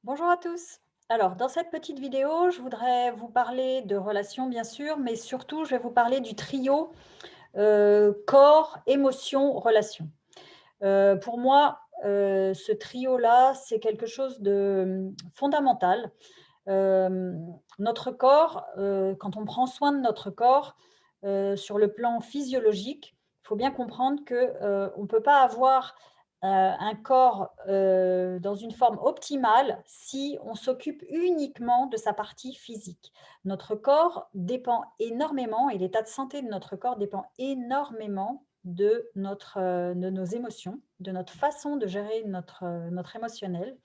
Bonjour à tous. Alors, dans cette petite vidéo, je voudrais vous parler de relations, bien sûr, mais surtout, je vais vous parler du trio corps, émotion, relation. Pour moi, ce trio-là, c'est quelque chose de fondamental. Notre corps, quand on prend soin de notre corps, sur le plan physiologique, il faut bien comprendre que, on ne peut pas avoir, un corps, dans une forme optimale si on s'occupe uniquement de sa partie physique. Notre corps dépend énormément et l'état de santé de notre corps dépend énormément de nos émotions, de notre façon de gérer notre émotionnel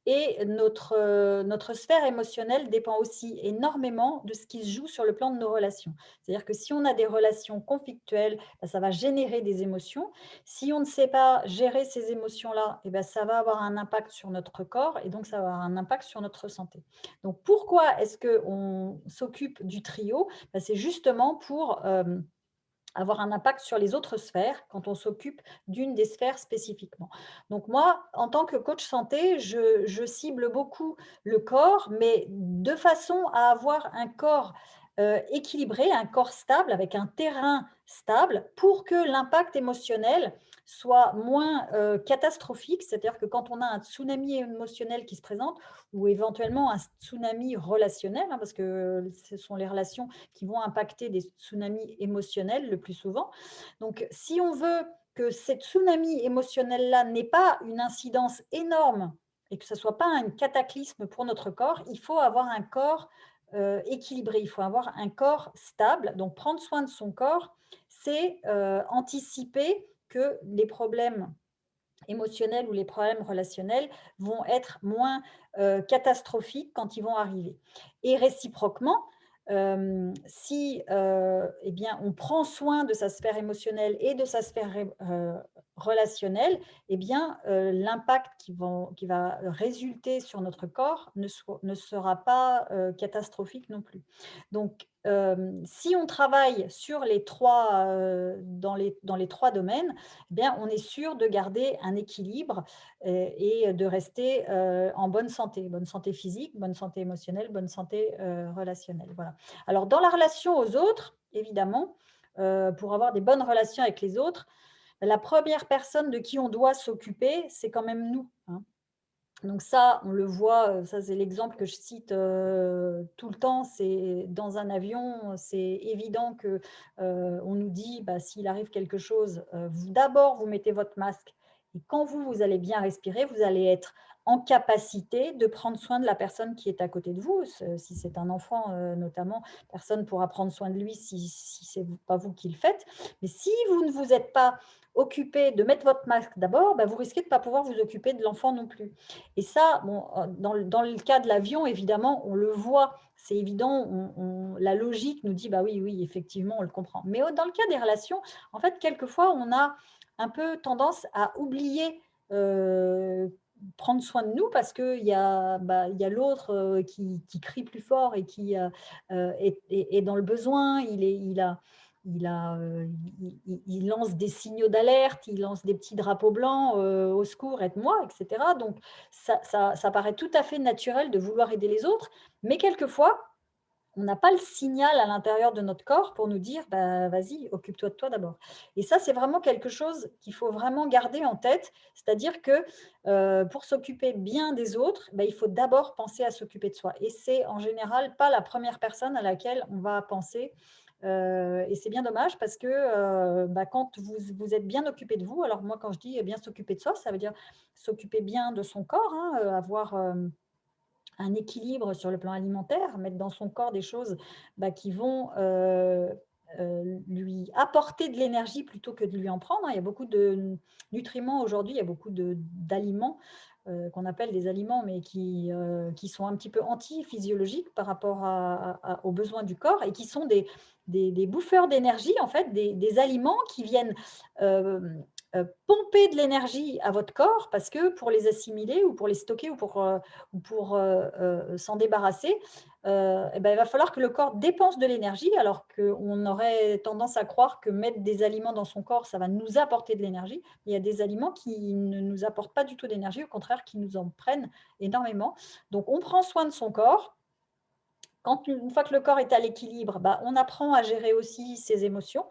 et notre sphère émotionnelle dépend aussi énormément de ce qui se joue sur le plan de nos relations. C'est-à-dire que si on a des relations conflictuelles, bah, ça va générer des émotions. Si on ne sait pas gérer ces émotions-là, et ben, ça va avoir un impact sur notre corps et donc ça va avoir un impact sur notre santé. Donc pourquoi est-ce qu'on s'occupe du trio? Bah, c'est justement pour avoir un impact sur les autres sphères quand on s'occupe d'une des sphères spécifiquement. Donc moi, en tant que coach santé, je cible beaucoup le corps, mais de façon à avoir un corps équilibré, un corps stable, avec un terrain stable, pour que l'impact émotionnel soit moins catastrophique. C'est-à-dire que quand on a un tsunami émotionnel qui se présente, ou éventuellement un tsunami relationnel, hein, parce que ce sont les relations qui vont impacter des tsunamis émotionnels le plus souvent. Donc, si on veut que ces tsunamis émotionnels-là n'aient pas une incidence énorme et que ce ne soit pas un cataclysme pour notre corps, il faut avoir un corps équilibré, il faut avoir un corps stable. Donc, prendre soin de son corps, c'est anticiper que les problèmes émotionnels ou les problèmes relationnels vont être moins catastrophiques quand ils vont arriver. Et réciproquement, si eh bien, on prend soin de sa sphère émotionnelle et de sa sphère relationnelle, eh bien, l'impact qui va résulter sur notre corps ne sera pas catastrophique non plus. Donc, si on travaille sur les trois, dans les trois domaines, eh bien, on est sûr de garder un équilibre et de rester en bonne santé physique, bonne santé émotionnelle, bonne santé relationnelle. Voilà. Alors, dans la relation aux autres, évidemment, pour avoir des bonnes relations avec les autres, la première personne de qui on doit s'occuper, c'est quand même nous, hein. Donc ça, on le voit, ça c'est l'exemple que je cite, tout le temps, c'est dans un avion, c'est évident que, on nous dit, bah, s'il arrive quelque chose, vous d'abord vous mettez votre masque et quand vous allez bien respirer, vous allez être en capacité de prendre soin de la personne qui est à côté de vous. Si c'est un enfant, notamment, personne ne pourra prendre soin de lui si c'est pas vous qui le faites. Mais si vous ne vous êtes pas occupé de mettre votre masque d'abord, bah, vous risquez de ne pas pouvoir vous occuper de l'enfant non plus. Et ça, bon, dans le cas de l'avion, évidemment, on le voit, c'est évident, la logique nous dit: «Bah, oui, oui, effectivement, on le comprend». Mais dans le cas des relations, en fait, quelquefois, on a un peu tendance à oublier, prendre soin de nous parce qu'il y a, bah, il y a l'autre, qui crie plus fort et qui, est dans le besoin. Il a, il lance des signaux d'alerte, il lance des petits drapeaux blancs, «Au secours, aide-moi» et cetera. Donc ça paraît tout à fait naturel de vouloir aider les autres, mais quelquefois, on n'a pas le signal à l'intérieur de notre corps pour nous dire: «Bah, vas-y, occupe-toi de toi d'abord» et ça, c'est vraiment quelque chose qu'il faut vraiment garder en tête. C'est-à-dire que, pour s'occuper bien des autres, bah, il faut d'abord penser à s'occuper de soi et c'est en général pas la première personne à laquelle on va penser, et c'est bien dommage parce que, bah, quand vous êtes bien occupé de vous, alors moi, quand je dis bien s'occuper de soi, ça veut dire s'occuper bien de son corps, hein, avoir, un équilibre sur le plan alimentaire, mettre dans son corps des choses, bah, qui vont, lui apporter de l'énergie plutôt que de lui en prendre, hein. Il y a beaucoup de nutriments aujourd'hui, il y a beaucoup d'aliments, qu'on appelle des aliments, mais qui sont un petit peu anti-physiologiques par rapport aux besoins du corps et qui sont des bouffeurs d'énergie, en fait, des aliments qui viennent, pomper de l'énergie à votre corps parce que pour les assimiler ou pour les stocker ou pour s'en débarrasser, et bah, il va falloir que le corps dépense de l'énergie alors qu'on aurait tendance à croire que mettre des aliments dans son corps, ça va nous apporter de l'énergie. Il y a des aliments qui ne nous apportent pas du tout d'énergie, au contraire qui nous en prennent énormément. Donc on prend soin de son corps. Quand une fois que le corps est à l'équilibre, bah, on apprend à gérer aussi ses émotions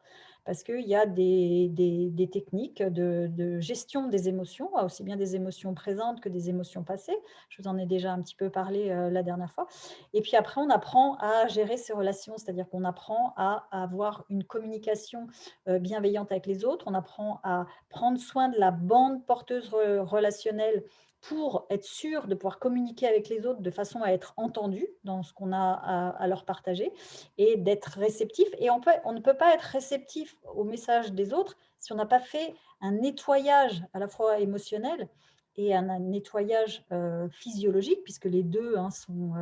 parce qu'il y a des techniques de gestion des émotions, aussi bien des émotions présentes que des émotions passées. Je vous en ai déjà un petit peu parlé, la dernière fois et puis après on apprend à gérer ses relations, c'est-à-dire qu'on apprend à avoir une communication, bienveillante avec les autres. On apprend à prendre soin de la bande porteuse relationnelle pour être sûr de pouvoir communiquer avec les autres de façon à être entendu dans ce qu'on a à leur partager et d'être réceptif. Et on ne peut pas être réceptif aux messages des autres si on n'a pas fait un nettoyage à la fois émotionnel et un nettoyage physiologique, puisque les deux hein, sont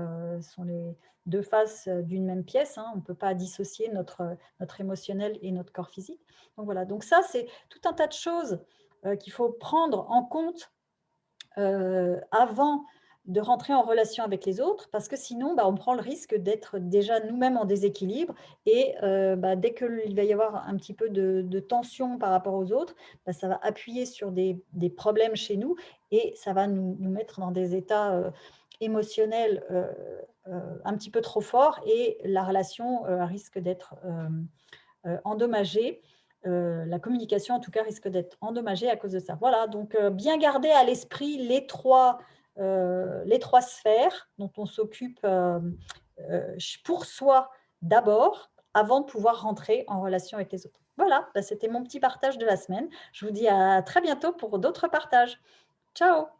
les deux faces d'une même pièce. Hein. On ne peut pas dissocier notre émotionnel et notre corps physique. Donc voilà, donc ça, c'est tout un tas de choses qu'il faut prendre en compte avant de rentrer en relation avec les autres, parce que sinon, bah, on prend le risque d'être déjà nous-mêmes en déséquilibre et bah, dès qu'il va y avoir un petit peu de tension par rapport aux autres, bah, ça va appuyer sur des problèmes chez nous et ça va nous mettre dans des états émotionnels un petit peu trop forts et la relation risque d'être endommagée. La communication, en tout cas, risque d'être endommagée à cause de ça. Voilà, donc bien garder à l'esprit les trois sphères dont on s'occupe pour soi d'abord, avant de pouvoir rentrer en relation avec les autres. Voilà, bah, c'était mon petit partage de la semaine. Je vous dis à très bientôt pour d'autres partages. Ciao!